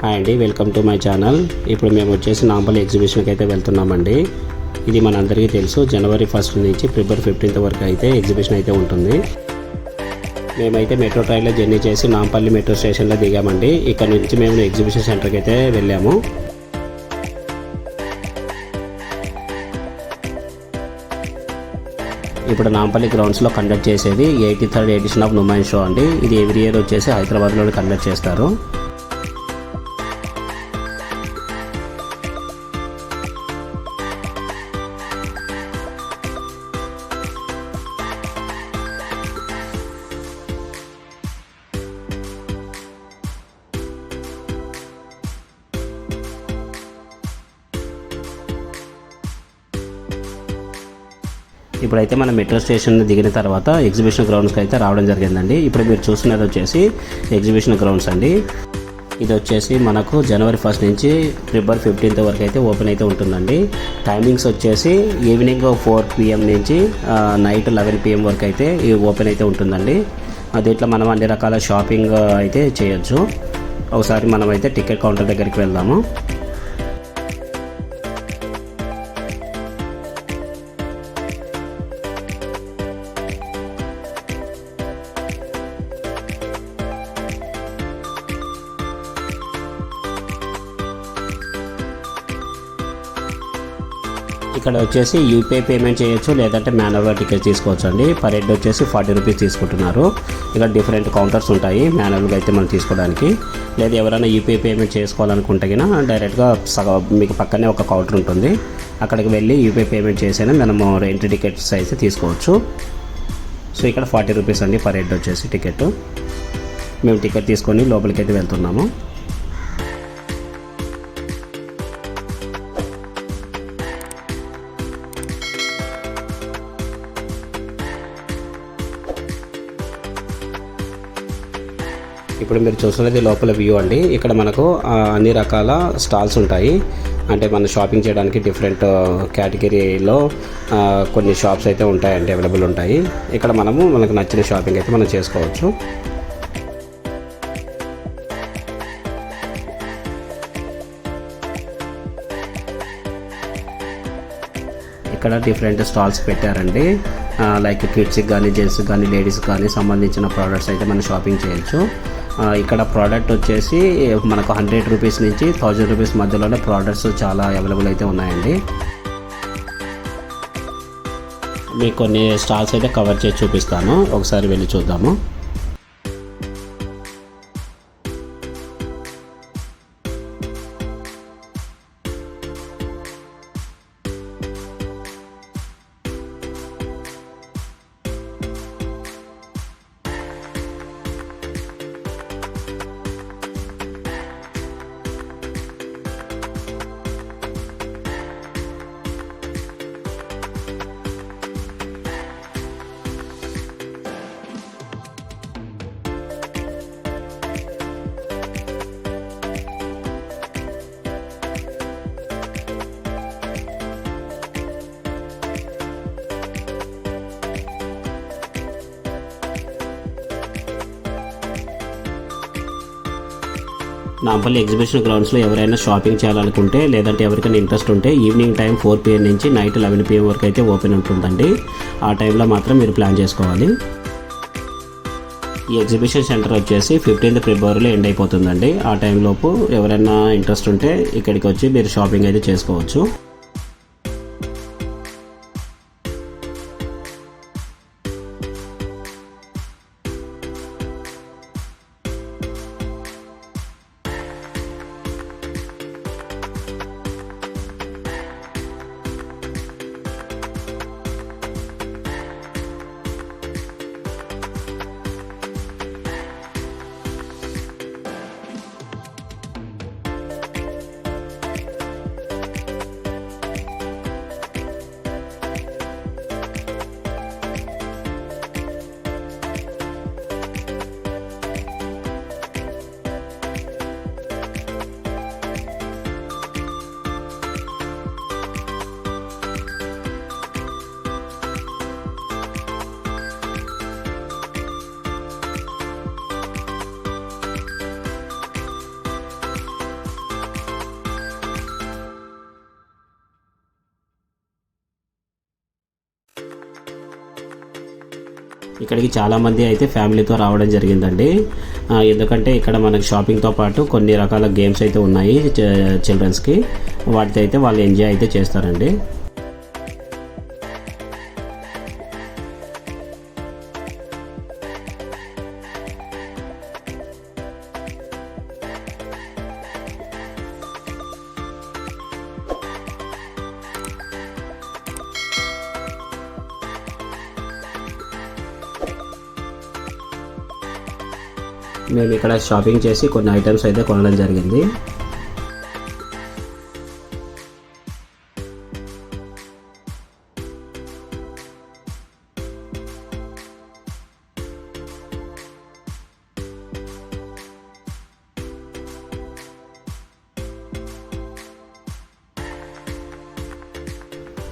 Hi అండి, welcome to my channel. ఇప్పుడు మేము వచ్చేసి నాంపల్లి ఎగ్జిబిషన్కి అయితే వెళ్తున్నామండి. ఇది మనందరికీ తెలుసు, జనవరి 1 నుంచి ఫిబ్రవరి 15 వరకు అయితే ఎగ్జిబిషన్ అయితే ఉంటుంది. మేమైతే మెట్రో ట్రైన్లో జర్నీ చేసి నాంపల్లి మెట్రో స్టేషన్లో దిగామండి. ఇక్కడ నుంచి మేము ఎగ్జిబిషన్ సెంటర్కి అయితే వెళ్ళాము. ఇప్పుడు నాంపల్లి గ్రౌండ్స్లో కండక్ట్ చేసేది 83rd ఎడిషన్ ఆఫ్ నుమాయిన్ షో అండి. ఇది ఎవ్రీ ఇయర్ వచ్చేసి హైదరాబాద్లో కండక్ట్ చేస్తారు. ఇప్పుడైతే మనం మెట్రో స్టేషన్ దిగిన తర్వాత ఎగ్జిబిషన్ గ్రౌండ్స్కి అయితే రావడం జరిగిందండి. ఇప్పుడు మీరు చూస్తున్నది వచ్చేసి ఎగ్జిబిషన్ గ్రౌండ్స్ అండి. ఇది వచ్చేసి మనకు జనవరి 1 నుంచి ఫిబ్రవరి 15 వరకు అయితే ఓపెన్ అయితే ఉంటుందండి. టైమింగ్స్ వచ్చేసి ఈవినింగ్ 4 PM నుంచి నైట్ 11 PM వరకు అయితే ఓపెన్ అయితే ఉంటుందండి. దీంట్లో మనం అన్ని రకాల షాపింగ్ అయితే చేయొచ్చు. ఒకసారి మనం అయితే టికెట్ కౌంటర్ దగ్గరికి వెళ్దాము. ఇక్కడ వచ్చేసి యూపీఐ పేమెంట్ చేయొచ్చు, లేదంటే మాన్యువల్గా టికెట్ తీసుకోవచ్చు అండి. పర్ హెడ్ వచ్చేసి 40 రూపీస్ తీసుకుంటున్నారు. ఇక్కడ డిఫరెంట్ కౌంటర్స్ ఉంటాయి మాన్యువల్గా అయితే మనం తీసుకోవడానికి. లేదా ఎవరైనా యూపీఐ పేమెంట్ చేసుకోవాలనుకుంటే డైరెక్ట్గా మీకు పక్కనే ఒక కౌంటర్ ఉంటుంది. అక్కడికి వెళ్ళి యూపీఐ పేమెంట్ చేసైనా మనము ఎంట్రీ టికెట్స్ అయితే తీసుకోవచ్చు. సో ఇక్కడ 40 రూపీస్ అండి పర్ హెడ్ వచ్చేసి టికెట్. మేము టికెట్ తీసుకొని లోపలికి అయితే వెళ్తున్నాము. ఇప్పుడు మీరు చూస్తున్నది లోపల వ్యూ అండి. ఇక్కడ మనకు అన్ని రకాల స్టాల్స్ ఉంటాయి. అంటే మనం షాపింగ్ చేయడానికి డిఫరెంట్ కేటగిరీలో కొన్ని షాప్స్ అయితే ఉంటాయండి, అవైలబుల్ ఉంటాయి. ఇక్కడ మనకు నచ్చిన షాపింగ్ అయితే మనం చేసుకోవచ్చు. ఇక్కడ డిఫరెంట్ స్టాల్స్ పెట్టారండి. లైక్ కిడ్స్కి కానీ జెంట్స్కి కానీ లేడీస్కి కానీ సంబంధించిన ప్రోడక్ట్స్ అయితే మనం షాపింగ్ చేయొచ్చు. ఇక్కడ ప్రోడక్ట్ వచ్చేసి మనకు 100 రూపీస్ నుంచి 1000 రూపీస్ మధ్యలోనే ప్రోడక్ట్స్ చాలా అవైలబుల్ అయితే ఉన్నాయండి. మీకు కొన్ని స్టాల్స్ అయితే కవర్ చేసి చూపిస్తాను, ఒకసారి వెళ్ళి చూద్దాము. నాంపల్లి ఎగ్జిబిషన్ గ్రౌండ్స్లో ఎవరైనా షాపింగ్ చేయాలనుకుంటే, లేదంటే ఎవరికైనా ఇంట్రెస్ట్ ఉంటే ఈవినింగ్ టైం 4 PM నుంచి నైట్ 11 PM వరకు అయితే ఓపెన్ ఉంటుందండి. ఆ టైంలో మాత్రం మీరు ప్లాన్ చేసుకోవాలి. ఈ ఎగ్జిబిషన్ సెంటర్ వచ్చేసి 15 ఫిబ్రవరిలో ఎండ్ అయిపోతుందండి. ఆ టైంలోపు ఎవరైనా ఇంట్రెస్ట్ ఉంటే ఇక్కడికి వచ్చి మీరు షాపింగ్ అయితే చేసుకోవచ్చు. ఇక్కడికి చాలామంది అయితే ఫ్యామిలీతో రావడం జరిగిందండి. ఎందుకంటే ఇక్కడ మనకి షాపింగ్తో పాటు కొన్ని రకాల గేమ్స్ అయితే ఉన్నాయి చిల్డ్రన్స్కి. వాటితో అయితే వాళ్ళు ఎంజాయ్ అయితే చేస్తారండి. మేము ఇక్కడ షాపింగ్ చేసి కొన్ని ఐటమ్స్ అయితే కొనడం జరిగింది.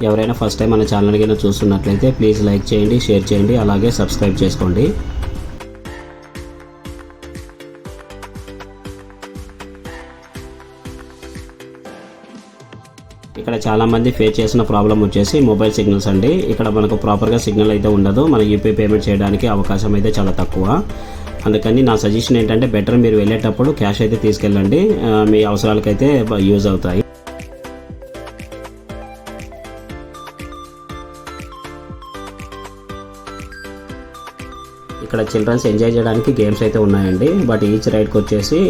ఎవరైనా ఫస్ట్ టైం మన ఛానల్ కింద చూస్తున్నట్లయితే ప్లీజ్ లైక్ చేయండి, షేర్ చేయండి, అలాగే సబ్స్క్రైబ్ చేసుకోండి. ఇక్కడ చాలామంది ఫేస్ చేసిన ప్రాబ్లం వచ్చేసి మొబైల్ సిగ్నల్స్ అండి. ఇక్కడ మనకు ప్రాపర్గా సిగ్నల్ అయితే ఉండదు. మన యూపీఐ పేమెంట్ చేయడానికి అవకాశం అయితే చాలా తక్కువ. అందుకని నా సజెషన్ ఏంటంటే బెటర్ మీరు వెళ్ళేటప్పుడు క్యాష్ అయితే తీసుకెళ్ళండి, మీ అవసరాలకైతే యూజ్ అవుతాయి. ఇక్కడ చిల్డ్రన్స్ ఎంజాయ్ చేయడానికి గేమ్స్ అయితే ఉన్నాయండి. బట్ ఈచ్ రైడ్కి వచ్చేసి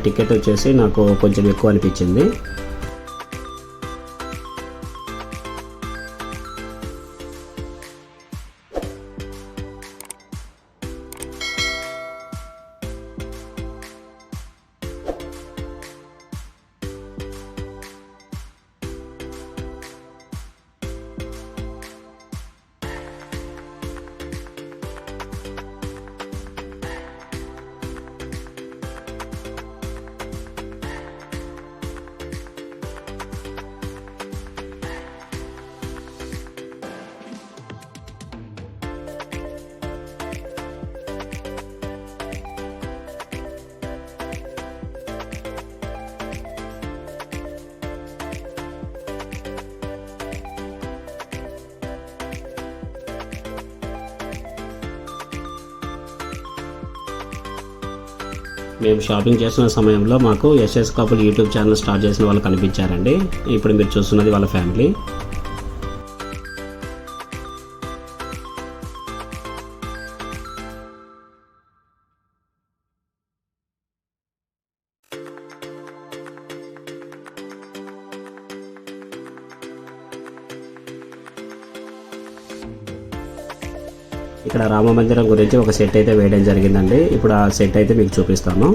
టికెట్ వచ్చేసి నాకు కొంచెం ఎక్కువ అనిపించింది. మేము షాపింగ్ చేస్తున్న సమయంలో మాకు SS couple YouTube channel start చేసిన వాళ్ళు కనిపించారండి. ఇప్పుడు మీరు చూస్తున్నది వాళ్ళ ఫ్యామిలీ. ఇక్కడ రామ మందిరం గురించి ఒక సెట్ అయితే వేయడం జరిగిందండి. ఇప్పుడు ఆ సెట్ అయితే మీకు చూపిస్తాను.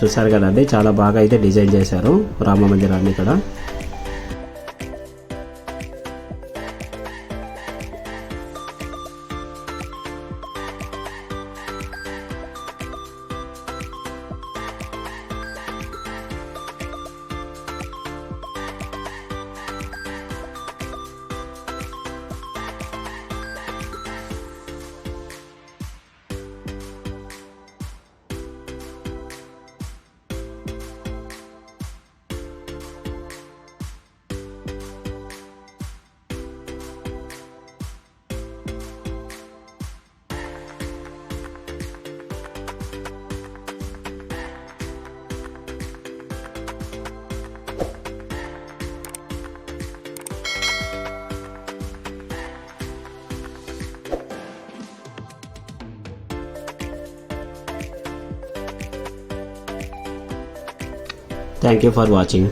చూసారు కదండి, చాలా బాగా అయితే డిజైన్ చేశారు రామ మందిరాన్ని ఇక్కడ. Thank you for watching.